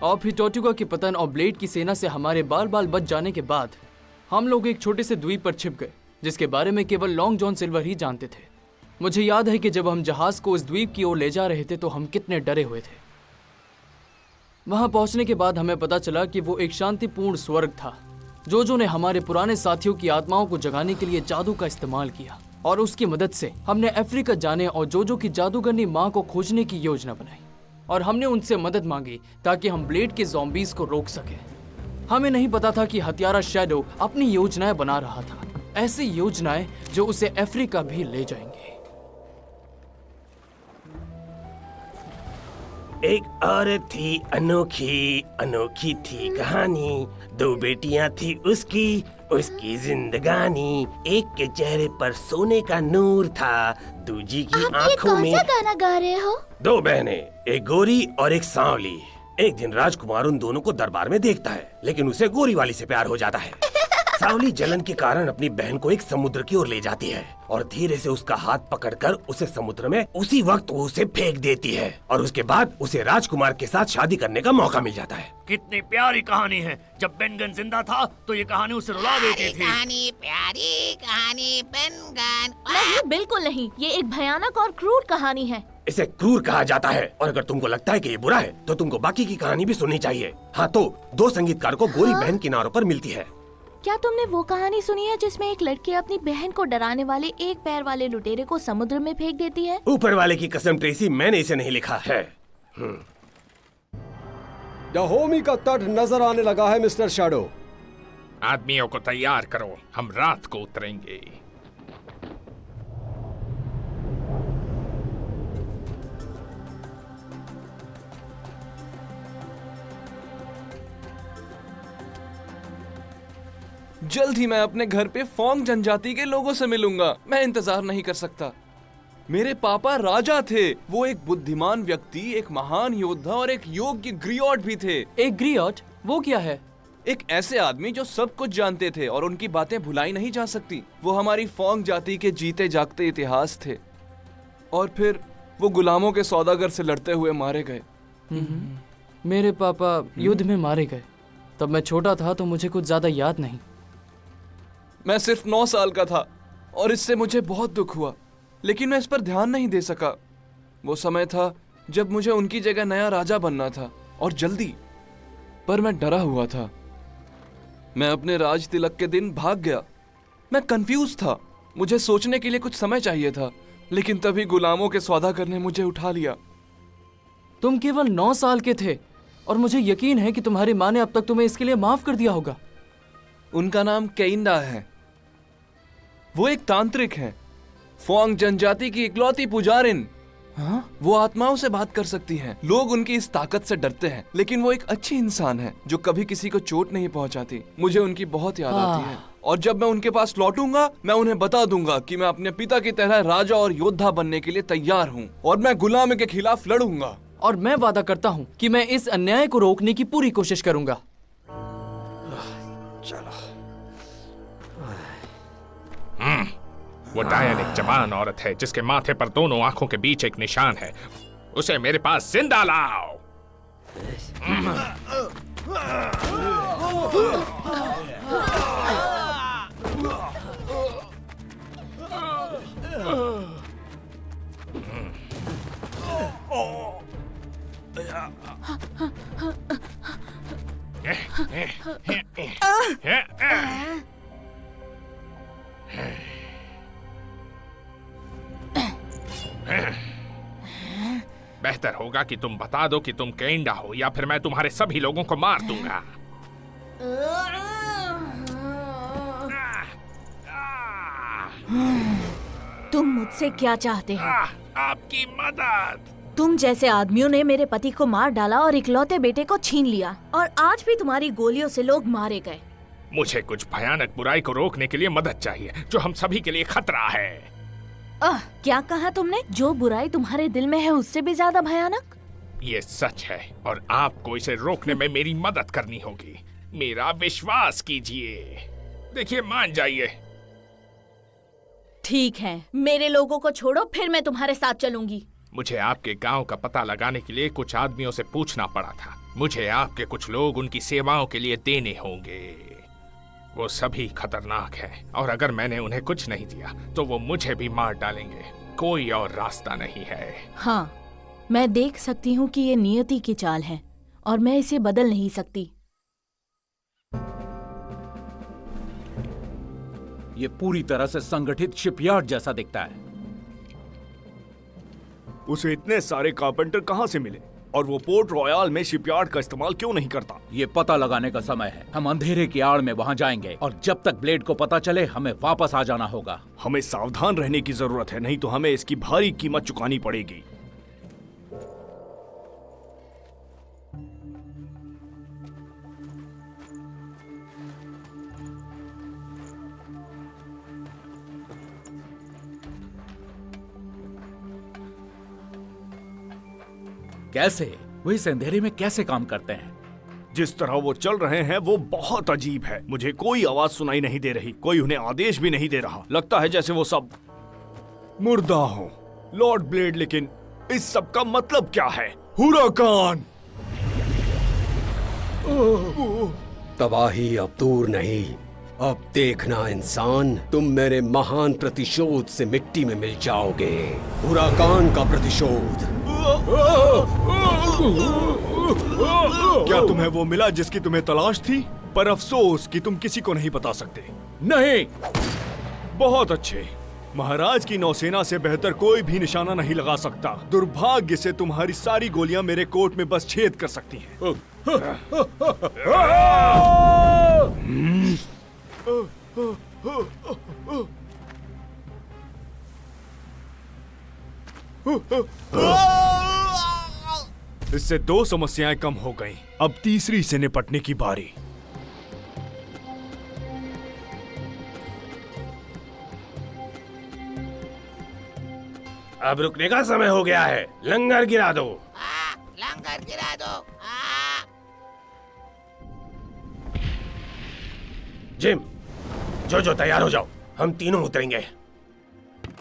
और फिर टोर्टुगा के पतन और ब्लेड की सेना से हमारे बाल बाल बच जाने के बाद हम लोग एक छोटे से द्वीप पर छिप गए, जिसके बारे में केवल लॉन्ग जॉन सिल्वर ही जानते थे। मुझे याद है कि जब हम जहाज को उस द्वीप की ओर ले जा रहे थे तो हम कितने डरे हुए थे। वहां पहुंचने के बाद हमें पता चला कि वो एक शांतिपूर्ण स्वर्ग था। जोजो ने हमारे पुराने साथियों की आत्माओं को जगाने के लिए जादू का इस्तेमाल किया और उसकी मदद से हमने अफ्रीका जाने और जोजो की जादूगरनी माँ को खोजने की योजना बनाई और हमने उनसे मदद मांगी ताकि हम ब्लेड के ज़ॉम्बीज़ को रोक सके। हमें नहीं पता था कि हत्यारा शैडो अपनी योजनाएं बना रहा था, ऐसी योजनाएं जो उसे अफ्रीका भी ले जाएंगे। एक औरत थी, अनोखी अनोखी थी कहानी। 2 बेटियां थी उसकी जिंदगानी। एक के चेहरे पर सोने का नूर था, दूजी की आंखों में। आप ये कौन सा गाना गा रहे हो? 2 बहनें, एक गोरी और एक सांवली। एक दिन राजकुमार उन दोनों को दरबार में देखता है, लेकिन उसे गोरी वाली से प्यार हो जाता है। सांवली जलन के कारण अपनी बहन को एक समुद्र की ओर ले जाती है और धीरे से उसका हाथ पकड़कर उसे समुद्र में उसी वक्त वो उसे फेंक देती है और उसके बाद उसे राजकुमार के साथ शादी करने का मौका मिल जाता है। कितनी प्यारी कहानी है। जब बेनगन जिंदा था तो ये कहानी उसे रुला देती थी। प्यारी कहानी बेनगन। नहीं, बिल्कुल नहीं। ये एक भयानक और क्रूर कहानी है। इसे क्रूर कहा जाता है और अगर तुमको लगता है कि ये बुरा है तो तुमको बाकी की कहानी भी सुननी चाहिए। हाँ तो 2 संगीतकारों को गोरी बहन किनारों पर मिलती है। क्या तुमने वो कहानी सुनी है जिसमें एक लड़की अपनी बहन को डराने वाले एक पैर वाले लुटेरे को समुद्र में फेंक देती है? ऊपर वाले की कसम ट्रेसी, मैंने इसे नहीं लिखा है। डहोमी का तट नजर आने लगा है मिस्टर शैडो। आदमियों को तैयार करो, हम रात को उतरेंगे। जल्द ही मैं अपने घर पे फोंग जनजाति के लोगों से मिलूंगा। मैं इंतजार नहीं कर सकता। मेरे पापा राजा थे। वो एक बुद्धिमान व्यक्ति, एक महान योद्धा और एक योग्य ग्रियोट भी थे। एक ग्रियोट? वो क्या है? एक ऐसे आदमी जो सब कुछ जानते थे और उनकी बातें भुलाई नहीं जा सकती। वो हमारी फोंग जाति के जीते जागते इतिहास थे। और फिर वो गुलामों के सौदागर से लड़ते हुए मारे गए। मेरे पापा युद्ध में मारे गए। तब मैं छोटा था तो मुझे कुछ ज्यादा याद नहीं। मैं सिर्फ 9 साल का था और इससे मुझे बहुत दुख हुआ, लेकिन मैं इस पर ध्यान नहीं दे सका। वो समय था जब मुझे उनकी जगह नया राजा बनना था और जल्दी। पर मैं डरा हुआ था। मैं अपने राज तिलक के दिन भाग गया। मैं कंफ्यूज था। मुझे सोचने के लिए कुछ समय चाहिए था, लेकिन तभी गुलामों के सौदागर ने मुझे उठा लिया। तुम केवल 9 साल के थे और मुझे यकीन है कि तुम्हारी माँ ने अब तक तुम्हें इसके लिए माफ कर दिया होगा। उनका नाम केइंडा है। वो एक तांत्रिक हैं, फोंग जनजाति की इकलौती पुजारिन। हाँ? वो आत्माओं से बात कर सकती हैं। लोग उनकी इस ताकत से डरते हैं, लेकिन वो एक अच्छी इंसान है जो कभी किसी को चोट नहीं पहुंचाती। मुझे उनकी बहुत याद आती है और जब मैं उनके पास लौटूंगा मैं उन्हें बता दूंगा कि मैं अपने पिता की तरह राजा और योद्धा बनने के लिए तैयार हूँ और मैं गुलामी के खिलाफ लड़ूंगा। और मैं वादा करता हूँ कि मैं इस अन्याय को रोकने की पूरी कोशिश करूंगा। वो डायन एक जवान औरत है जिसके माथे पर दोनों आंखों के बीच एक निशान है। उसे मेरे पास जिंदा लाओ। बेहतर होगा कि तुम बता दो कि तुम केइंडा हो या फिर मैं तुम्हारे सभी लोगों को मार दूंगा। तुम मुझसे क्या चाहते हो? आपकी मदद। तुम जैसे आदमियों ने मेरे पति को मार डाला और इकलौते बेटे को छीन लिया और आज भी तुम्हारी गोलियों से लोग मारे गए। मुझे कुछ भयानक बुराई को रोकने के लिए मदद चाहिए जो हम सभी के लिए खतरा है। क्या कहा तुमने? जो बुराई तुम्हारे दिल में है उससे भी ज्यादा भयानक? ये सच है और आपको इसे रोकने में मेरी मदद करनी होगी। मेरा विश्वास कीजिए। देखिए, मान जाइए। ठीक है, मेरे लोगों को छोड़ो, फिर मैं तुम्हारे साथ चलूंगी। मुझे आपके गांव का पता लगाने के लिए कुछ आदमियों से पूछना पड़ा था। मुझे आपके कुछ लोग उनकी सेवाओं के लिए देने होंगे। वो सभी खतरनाक हैं और अगर मैंने उन्हें कुछ नहीं दिया तो वो मुझे भी मार डालेंगे। कोई और रास्ता नहीं है। हाँ, मैं देख सकती हूँ कि ये नियति की चाल है और मैं इसे बदल नहीं सकती। ये पूरी तरह से संगठित शिपयार्ड जैसा दिखता है। उसे इतने सारे कारपेंटर कहाँ से मिले और वो पोर्ट रॉयल में शिपयार्ड का इस्तेमाल क्यों नहीं करता? ये पता लगाने का समय है। हम अंधेरे की आड़ में वहाँ जाएंगे और जब तक ब्लेड को पता चले हमें वापस आ जाना होगा। हमें सावधान रहने की जरूरत है, नहीं तो हमें इसकी भारी कीमत चुकानी पड़ेगी। कैसे? वो इस अंधेरे में कैसे काम करते हैं? जिस तरह वो चल रहे हैं वो बहुत अजीब है। मुझे कोई आवाज सुनाई नहीं दे रही, कोई उन्हें आदेश भी नहीं दे रहा। लगता है जैसे वो सब मुर्दा हो। लॉर्ड ब्लेड, लेकिन इस सब का मतलब क्या है? हुराकान! तबाही अब दूर नहीं। अब देखना इंसान, तुम मेरे महान प्रतिशोध से मिट्टी में मिल जाओगे। हुराकान का प्रतिशोध। क्या तुम्हें वो मिला जिसकी तुम्हें तलाश थी? पर अफसोस कि तुम किसी को नहीं बता सकते। नहीं। बहुत अच्छे। महाराज की नौसेना से बेहतर कोई भी निशाना नहीं लगा सकता। दुर्भाग्य से तुम्हारी सारी गोलियां मेरे कोट में बस छेद कर सकती हैं। इससे 2 समस्याएं कम हो गईं। अब तीसरी से निपटने की बारी। अब रुकने का समय हो गया है। लंगर गिरा दो। लंगर गिरा दो। जिम, जो तैयार हो जाओ। हम तीनों उतरेंगे।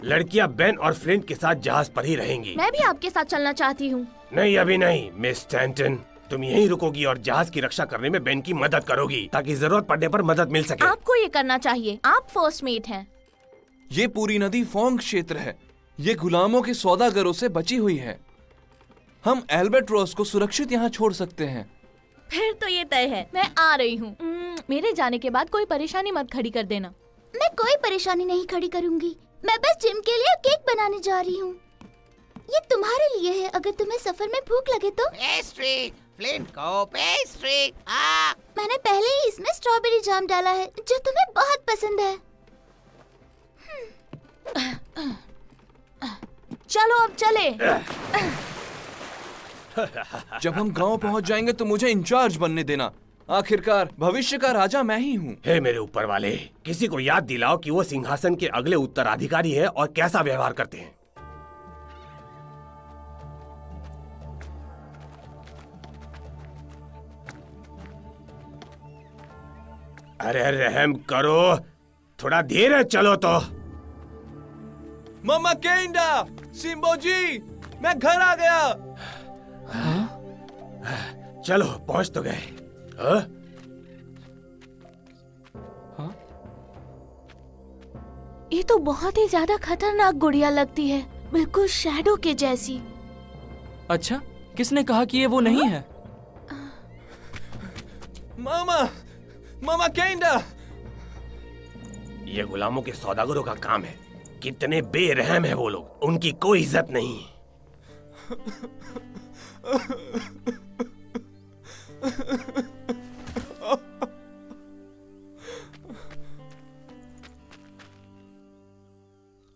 लड़कियां बेन और फ्लिंट के साथ जहाज पर ही रहेंगी। मैं भी आपके साथ चलना चाहती हूँ। नहीं, अभी नहीं। मिस स्टैंटन, तुम यहीं रुकोगी और जहाज की रक्षा करने में बेन की मदद करोगी ताकि जरूरत पड़ने पर मदद मिल सके। आपको ये करना चाहिए, आप फर्स्ट मेट हैं। ये पूरी नदी फोंग क्षेत्र है। ये गुलामों के सौदागरों से बची हुई है। हम एल्बर्ट्रोस को सुरक्षित यहाँ छोड़ सकते हैं। फिर तो ये तय है, मैं आ रही हूँ। मेरे जाने के बाद कोई परेशानी मत खड़ी कर देना। मैं कोई परेशानी नहीं खड़ी करूंगी। मैं बस जिम के लिए केक बनाने जा रही हूँ। ये तुम्हारे लिए है, अगर तुम्हें सफर में भूख लगे तो। पेस्ट्री, फ्लिंट को पेस्ट्री। मैंने पहले ही इसमें स्ट्रॉबेरी जाम डाला है जो तुम्हें बहुत पसंद है। चलो अब चले। जब हम गांव पहुंच जाएंगे तो मुझे इंचार्ज बनने देना। आखिरकार भविष्य का राजा मैं ही हूँ। हे मेरे ऊपर वाले, किसी को याद दिलाओ कि वो सिंहासन के अगले उत्तराधिकारी है और कैसा व्यवहार करते हैं। अरे रहम करो, थोड़ा धीरे चलो तो। मामा केंडा, सिम्बो जी, मैं घर आ गया। चलो, पहुंच तो गए। हाँ? ये तो बहुत ही ज्यादा खतरनाक गुड़िया लगती है, बिल्कुल शैडो के जैसी। अच्छा, किसने कहा कि ये वो नहीं है? मामा केंडा। ये गुलामों के सौदागरों का काम है। कितने बेरहम है वो लोग, उनकी कोई इज्जत नहीं।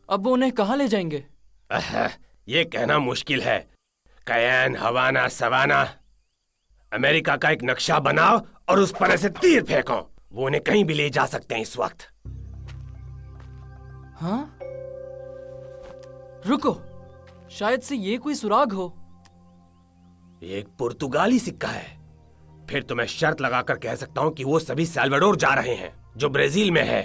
अब वो उन्हें कहाँ ले जाएंगे? ये कहना मुश्किल है। कैन, हवाना, सवाना, अमेरिका का एक नक्शा बनाओ और उस पर ऐसे तीर फेंको। वो उन्हें कहीं भी ले जा सकते हैं इस वक्त। हाँ? रुको, शायद से ये कोई सुराग हो। एक पुर्तगाली सिक्का है। फिर तो मैं शर्त लगाकर कह सकता हूँ कि वो सभी साल्वाडोर जा रहे हैं, जो ब्राजील में है।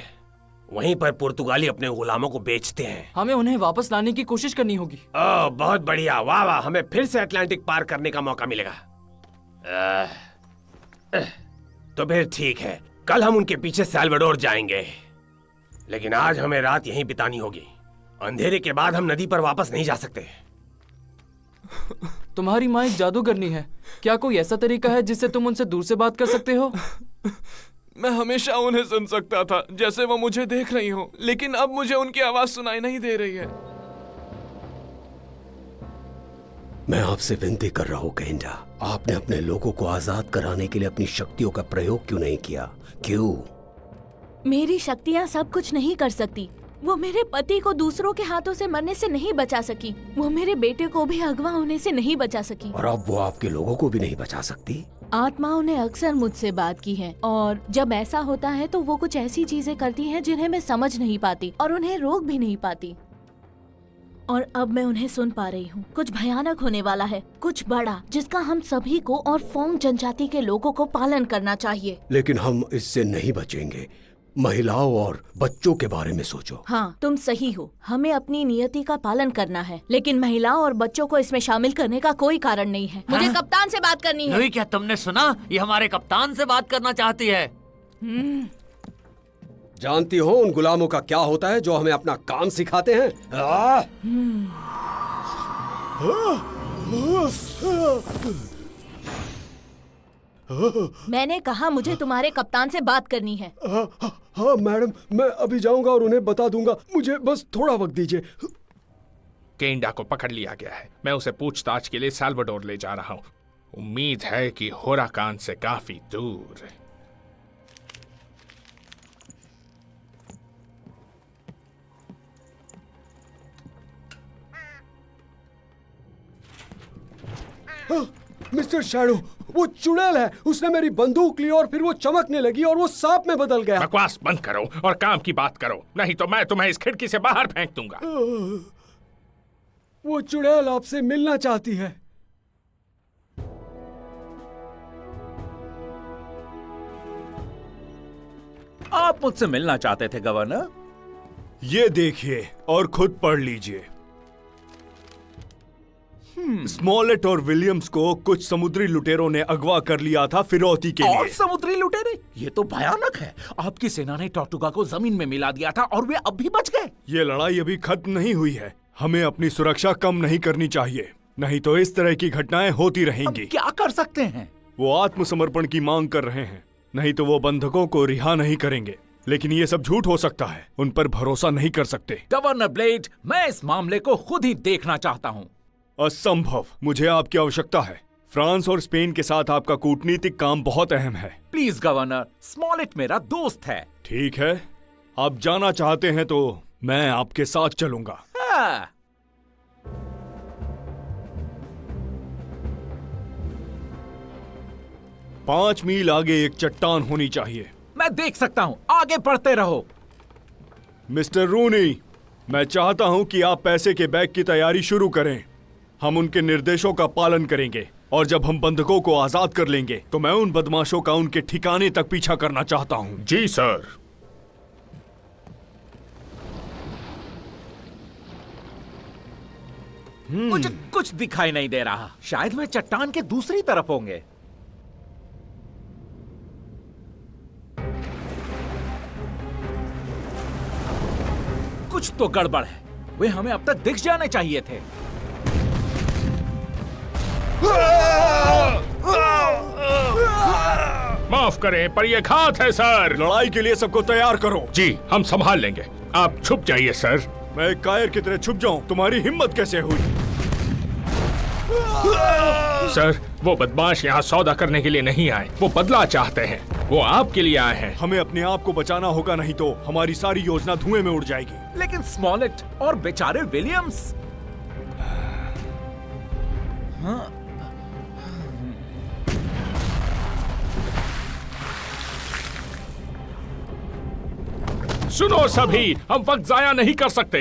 वहीं पर पुर्तगाली अपने गुलामों को बेचते हैं। हमें उन्हें वापस लाने की कोशिश करनी होगी। ओह बहुत बढ़िया, वाह वाह, हमें फिर से अटलांटिक पार करने का मौका मिलेगा। तो फिर ठीक है, कल हम उनके पीछे साल्वाडोर जाएंगे, लेकिन आज हमें रात यहीं बितानी होगी। अंधेरे के बाद हम नदी पर वापस नहीं जा सकते। तुम्हारी माँ एक जादूगरनी है, क्या कोई ऐसा तरीका है जिससे तुम उनसे दूर से बात कर सकते हो? मैं हमेशा उन्हें सुन सकता था जैसे वो मुझे देख रही हो, लेकिन अब मुझे उनकी आवाज सुनाई नहीं दे रही है। मैं आपसे विनती कर रहा हूँ केंडा, आपने अपने लोगों को आजाद कराने के लिए अपनी शक्तियों का प्रयोग क्यों नहीं किया? क्यों? मेरी शक्तियाँ सब कुछ नहीं कर सकती। वो मेरे पति को दूसरों के हाथों से मरने से नहीं बचा सकी। वो मेरे बेटे को भी अगवा होने से नहीं बचा सकी। और अब वो आपके लोगों को भी नहीं बचा सकती? आत्माओं ने अक्सर मुझसे बात की है, और जब ऐसा होता है तो वो कुछ ऐसी चीजें करती हैं जिन्हें मैं समझ नहीं पाती और उन्हें रोक भी नहीं पाती। और अब मैं उन्हें सुन पा रही हूँ। कुछ भयानक होने वाला है, कुछ बड़ा, जिसका हम सभी को और फोंग जनजाति के लोगों को पालन करना चाहिए। लेकिन हम इससे नहीं बचेंगे। महिलाओं और बच्चों के बारे में सोचो। हाँ, तुम सही हो, हमें अपनी नियति का पालन करना है, लेकिन महिलाओं और बच्चों को इसमें शामिल करने का कोई कारण नहीं है। मुझे कप्तान से बात करनी है। नहीं, क्या तुमने सुना? ये हमारे कप्तान से बात करना चाहती है। जानती हो उन गुलामों का क्या होता है जो हमें अपना काम सिखाते हैं? मैंने कहा मुझे तुम्हारे कप्तान से बात करनी है। हाँ मैडम, मैं अभी जाऊंगा और उन्हें बता दूंगा। मुझे बस थोड़ा वक्त दीजिए। केंडा को पकड़ लिया गया है। मैं उसे पूछताछ के लिए साल्वाडोर ले जा रहा हूँ। उम्मीद है कि हुराकान से काफी दूर। मिस्टर शैडो, वो चुड़ैल है। उसने मेरी बंदूक ली और फिर वो चमकने लगी और वो सांप में बदल गया। बकवास बंद करो और काम की बात करो, नहीं तो मैं तुम्हें इस खिड़की से बाहर फेंक दूंगा। वो चुड़ैल आपसे मिलना चाहती है। आप मुझसे मिलना चाहते थे गवर्नर? ये देखिए और खुद पढ़ लीजिए। स्मॉलेट और विलियम्स को कुछ समुद्री लुटेरों ने अगवा कर लिया था फिरौती के और लिए। समुद्री लुटेरे? ये तो भयानक है। आपकी सेना ने टॉर्टुगा को जमीन में मिला दिया था और वे अब भी बच गए। ये लड़ाई अभी खत्म नहीं हुई है। हमें अपनी सुरक्षा कम नहीं करनी चाहिए, नहीं तो इस तरह की घटनाएं होती रहेंगी। हम क्या कर सकते हैं? वो आत्मसमर्पण की मांग कर रहे हैं, नहीं तो वो बंधकों को रिहा नहीं करेंगे। लेकिन ये सब झूठ हो सकता है, उन पर भरोसा नहीं कर सकते। गवर्नर ब्लेड, मैं इस मामले को खुद ही देखना चाहता हूँ। असंभव, मुझे आपकी आवश्यकता है। फ्रांस और स्पेन के साथ आपका कूटनीतिक काम बहुत अहम है। प्लीज गवर्नर, स्मॉलेट मेरा दोस्त है। ठीक है, आप जाना चाहते हैं तो मैं आपके साथ चलूंगा। हाँ। पांच मील आगे एक चट्टान होनी चाहिए। मैं देख सकता हूँ, आगे बढ़ते रहो। मिस्टर रूनी, मैं चाहता हूं कि आप पैसे के बैग की तैयारी शुरू करें। हम उनके निर्देशों का पालन करेंगे और जब हम बंधकों को आजाद कर लेंगे तो मैं उन बदमाशों का उनके ठिकाने तक पीछा करना चाहता हूं। जी सर। मुझे कुछ दिखाई नहीं दे रहा। शायद वे चट्टान के दूसरी तरफ होंगे। कुछ तो गड़बड़ है। वे हमें अब तक दिख जाने चाहिए थे। माफ करें पर यह घात है सर। लड़ाई के लिए सबको तैयार करो। जी, हम संभाल लेंगे, आप छुप जाइए सर। मैं एक कायर की तरह छुप जाऊं? तुम्हारी हिम्मत कैसे हुई? सर, वो बदमाश यहाँ सौदा करने के लिए नहीं आए, वो बदला चाहते हैं। वो आपके लिए आए हैं। हमें अपने आप को बचाना होगा, नहीं तो हमारी सारी योजना धुएं में उड़ जाएगी। लेकिन स्मॉलेट और बेचारे विलियम्स। हाँ। सुनो सभी, हम वक्त जाया नहीं कर सकते।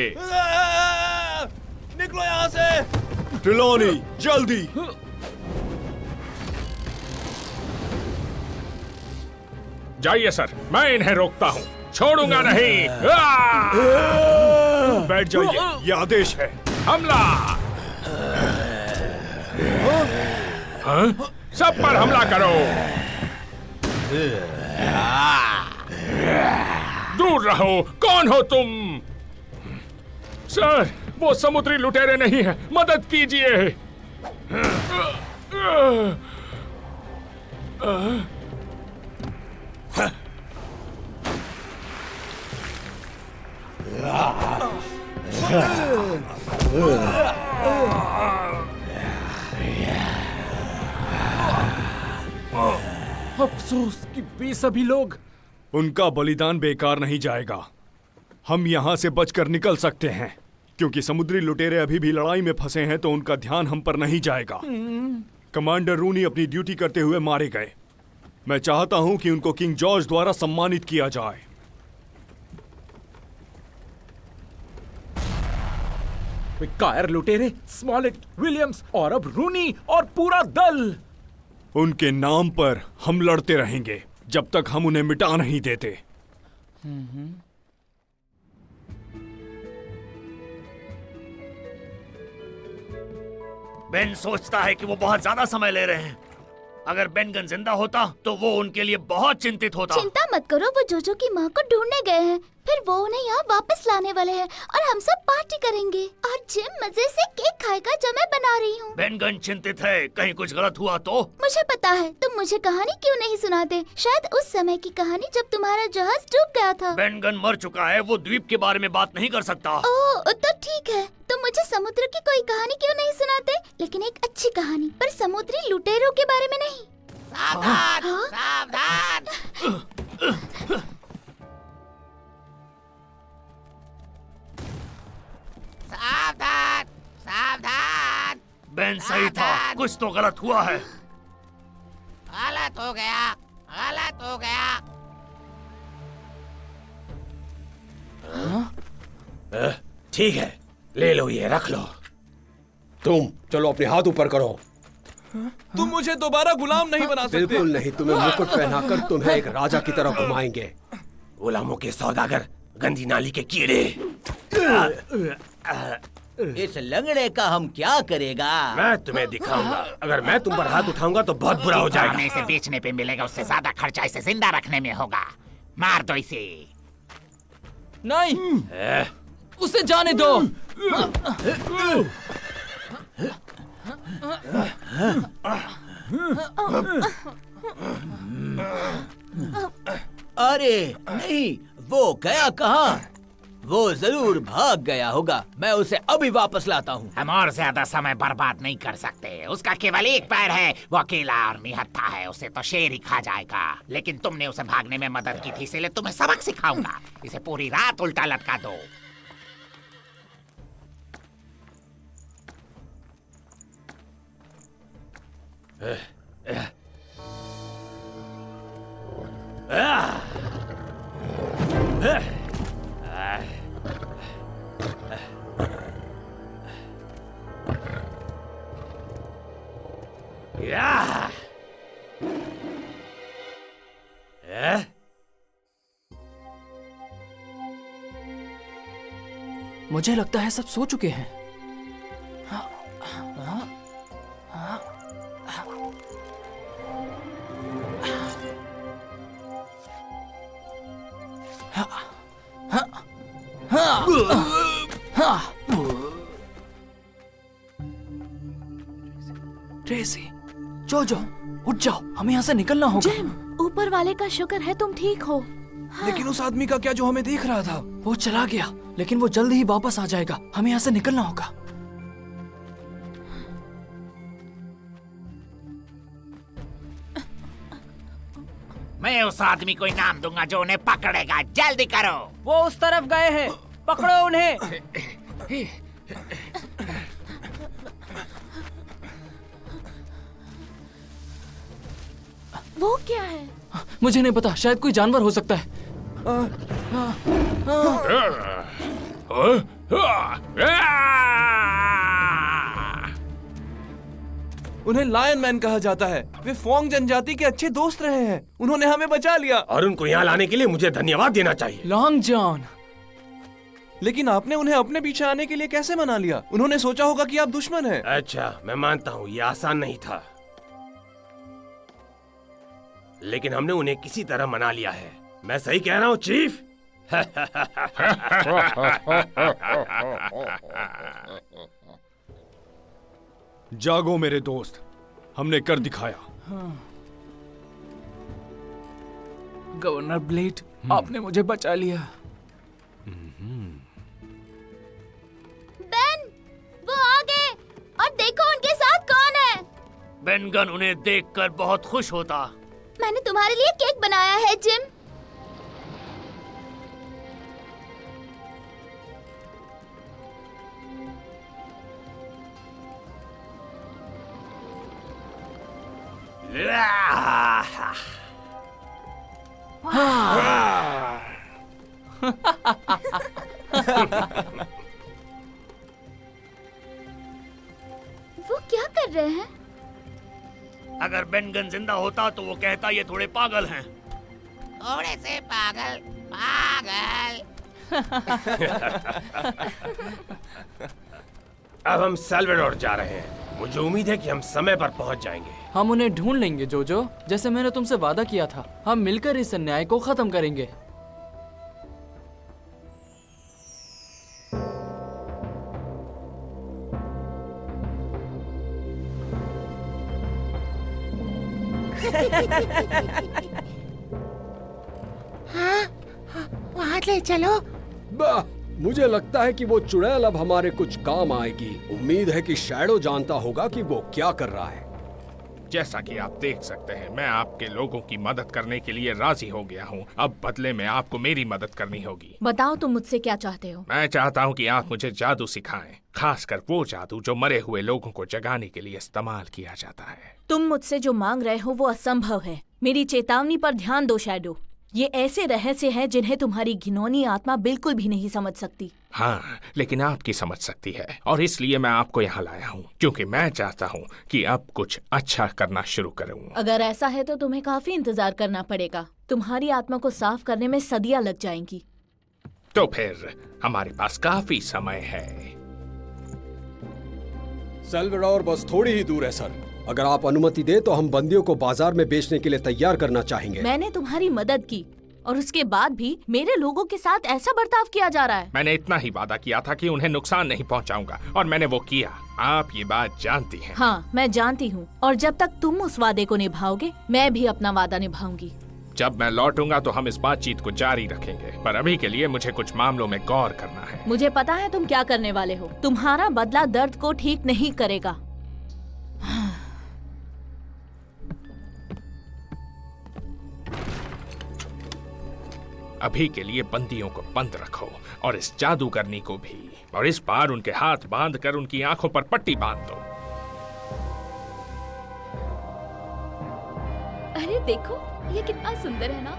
निकलो यहाँ से। ट्रिलॉनी, जल्दी। जाइए सर, मैं इन्हें रोकता हूँ। छोड़ूंगा नहीं। बैठ जाइए, ये आदेश है। हमला। हाँ? सब पर हमला करो। दूर रहो। कौन हो तुम? सर, वो समुद्री लुटेरे नहीं है, मदद कीजिए। अफसोस कि वे सभी लोग। उनका बलिदान बेकार नहीं जाएगा। हम यहाँ से बचकर निकल सकते हैं, क्योंकि समुद्री लुटेरे अभी भी लड़ाई में फंसे हैं, तो उनका ध्यान हम पर नहीं जाएगा। कमांडर रूनी अपनी ड्यूटी करते हुए मारे गए। मैं चाहता हूं कि उनको किंग जॉर्ज द्वारा सम्मानित किया जाए। कायर लुटेरे, स्मॉलेट, विलियम्स और अब रूनी और पूरा दल। उनके नाम पर हम लड़ते रहेंगे जब तक हम उन्हें मिटा नहीं देते। बेन सोचता है कि वो बहुत ज्यादा समय ले रहे हैं। अगर बेनगन जिंदा होता तो वो उनके लिए बहुत चिंतित होता। चिंता मत करो, वो जोजो की माँ को ढूंढने गए हैं, फिर वो उन्हें यहाँ वापस लाने वाले हैं और हम सब पार्टी करेंगे। और जिम मजे से केक खाएगा जो मैं बना रही हूँ। बेनगन चिंतित है, कहीं कुछ गलत हुआ तो? मुझे पता है, तुम मुझे कहानी क्यों नहीं सुनाते? शायद उस समय की कहानी जब तुम्हारा जहाज डूब गया था। बेनगन मर चुका है, वो द्वीप के बारे में बात नहीं कर सकता। ओह, तो ठीक है, तुम मुझे समुद्र की कोई कहानी क्यों नहीं सुनाते? लेकिन एक अच्छी कहानी, पर समुद्री लुटेरों के बारे में नहीं। सावधान, सावधान। सावधान, सावधान। बेन सही था, कुछ तो गलत हुआ है। गलत हो गया, गलत हो गया। ठीक है, ले लो, ये रख लो। तुम चलो अपने हाथ ऊपर करो। तुम मुझे दोबारा गुलाम नहीं बना सकते। बिल्कुल नहीं, तुम्हें मुकुट पहनाकर तुम्हें एक राजा की तरह घुमाएंगे। गुलामों के सौदागर, गंदी नाली के कीड़े। इस लंगड़े का हम क्या करेगा? मैं तुम्हें दिखाऊंगा। अगर मैं तुम पर हाथ उठाऊंगा तो बहुत बुरा हो जाएगा। इसे बेचने पे मिलेगा, उससे ज्यादा खर्चा इसे जिंदा रखने में होगा। मार दो इसे। नहीं, उसे जाने दो। अरे नहीं, वो गया कहाँ? वो जरूर भाग गया होगा। मैं उसे अभी वापस लाता हूँ। हम और ज्यादा समय बर्बाद नहीं कर सकते। उसका केवल एक पैर है, वो अकेला और निहत्था है, उसे तो शेर ही खा जाएगा। लेकिन तुमने उसे भागने में मदद की थी, इसलिए तुम्हें सबक सिखाऊंगा। इसे पूरी रात उल्टा लटका दो। मुझे लगता है सब सो चुके हैं। ट्रेसी, जोजो, उठ जाओ, हमें यहाँ से निकलना होगा। जिम, ऊपर वाले का शुक्र है तुम ठीक हो। लेकिन उस आदमी का क्या जो हमें देख रहा था? वो चला गया, लेकिन वो जल्द ही वापस आ जाएगा। हमें यहाँ से निकलना होगा। मैं उस आदमी को इनाम दूंगा जो उन्हें पकड़ेगा। जल्दी करो। वो उस तरफ गए हैं, पकड़ो उन्हें। वो क्या है? मुझे नहीं पता, शायद कोई जानवर हो सकता है। उन्हें लायन मैन कहा जाता है। वे फोंग जनजाति के अच्छे दोस्त रहे हैं। उन्होंने हमें बचा लिया। और उनको यहाँ लाने के लिए मुझे धन्यवाद देना चाहिए। लॉन्ग जॉन, लेकिन आपने उन्हें अपने पीछे आने के लिए कैसे मना लिया? उन्होंने सोचा होगा कि आप दुश्मन हैं। अच्छा, मैं मानता हूँ ये आसान नहीं था, लेकिन हमने उन्हें किसी तरह मना लिया है। मैं सही कह रहा हूँ चीफ? जागो मेरे दोस्त, हमने कर दिखाया। गवर्नर ब्लेड, आपने मुझे बचा लिया। बेन, वो आ गए और देखो उनके साथ कौन है। बेनगन उन्हें देखकर बहुत खुश होता। मैंने तुम्हारे लिए केक बनाया है जिम। वो क्या कर रहे हैं? अगर बेनगन जिंदा होता तो वो कहता ये थोड़े पागल हैं। थोड़े से पागल पागल। अब हम साल्वाडोर जा रहे हैं। मुझे उम्मीद है कि हम समय पर पहुंच जाएंगे। हम उन्हें ढूंढ लेंगे जोजो, जैसे मैंने तुमसे वादा किया था। हम मिलकर इस अन्याय को खत्म करेंगे। वहाँ ले चलो। वाह, मुझे लगता है कि वो चुड़ैल अब हमारे कुछ काम आएगी। उम्मीद है कि शैडो जानता होगा कि वो क्या कर रहा है। जैसा कि आप देख सकते हैं, मैं आपके लोगों की मदद करने के लिए राजी हो गया हूँ। अब बदले में आपको मेरी मदद करनी होगी। बताओ तुम मुझसे क्या चाहते हो? मैं चाहता हूँ कि आप मुझे जादू सिखाएं, खासकर वो जादू जो मरे हुए लोगों को जगाने के लिए इस्तेमाल किया जाता है। तुम मुझसे जो मांग रहे हो वो असंभव है। मेरी चेतावनी पर ध्यान दो शैडो। ये ऐसे रहस्य हैं जिन्हें तुम्हारी घिनौनी आत्मा बिल्कुल भी नहीं समझ सकती। हाँ, लेकिन आपकी समझ सकती है, और इसलिए मैं आपको यहाँ लाया हूँ, क्योंकि मैं चाहता हूँ कि अब कुछ अच्छा करना शुरू करूँ। अगर ऐसा है तो तुम्हें काफी इंतजार करना पड़ेगा। तुम्हारी आत्मा को साफ करने में सदियां लग जाएंगी। तो फिर हमारे पास काफी समय है। साल्वाडोर बस थोड़ी ही दूर है सर। अगर आप अनुमति दे तो हम बंदियों को बाजार में बेचने के लिए तैयार करना चाहेंगे। मैंने तुम्हारी मदद की और उसके बाद भी मेरे लोगों के साथ ऐसा बर्ताव किया जा रहा है। मैंने इतना ही वादा किया था कि उन्हें नुकसान नहीं पहुंचाऊंगा, और मैंने वो किया। आप ये बात जानती हैं। हाँ, मैं जानती हूँ, और जब तक तुम उस वादे को निभाओगे मैं भी अपना वादा निभाऊंगी। जब मैं लौटूंगा तो हम इस बातचीत को जारी रखेंगे, पर अभी के लिए मुझे कुछ मामलों में गौर करना है। मुझे पता है तुम क्या करने वाले हो। तुम्हारा बदला दर्द को ठीक नहीं करेगा। अभी के लिए बंदियों को बंद रखो, और इस जादूगरनी को भी, और इस बार उनके हाथ बांधकर उनकी आंखों पर पट्टी बांध दो। अरे देखो, ये कितना सुंदर है ना।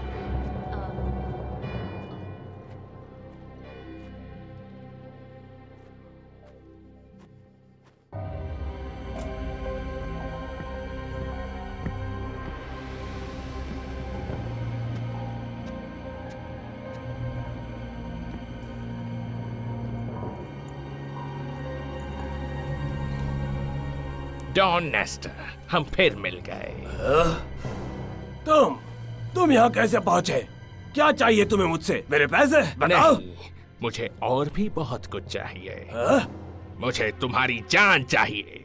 डॉन नेस्टर, हम फिर मिल गए। तुम यहाँ कैसे पहुँचे? क्या चाहिए तुम्हें मुझसे? मेरे पैसे बताओ। नहीं, मुझे और भी बहुत कुछ चाहिए। मुझे तुम्हारी जान चाहिए।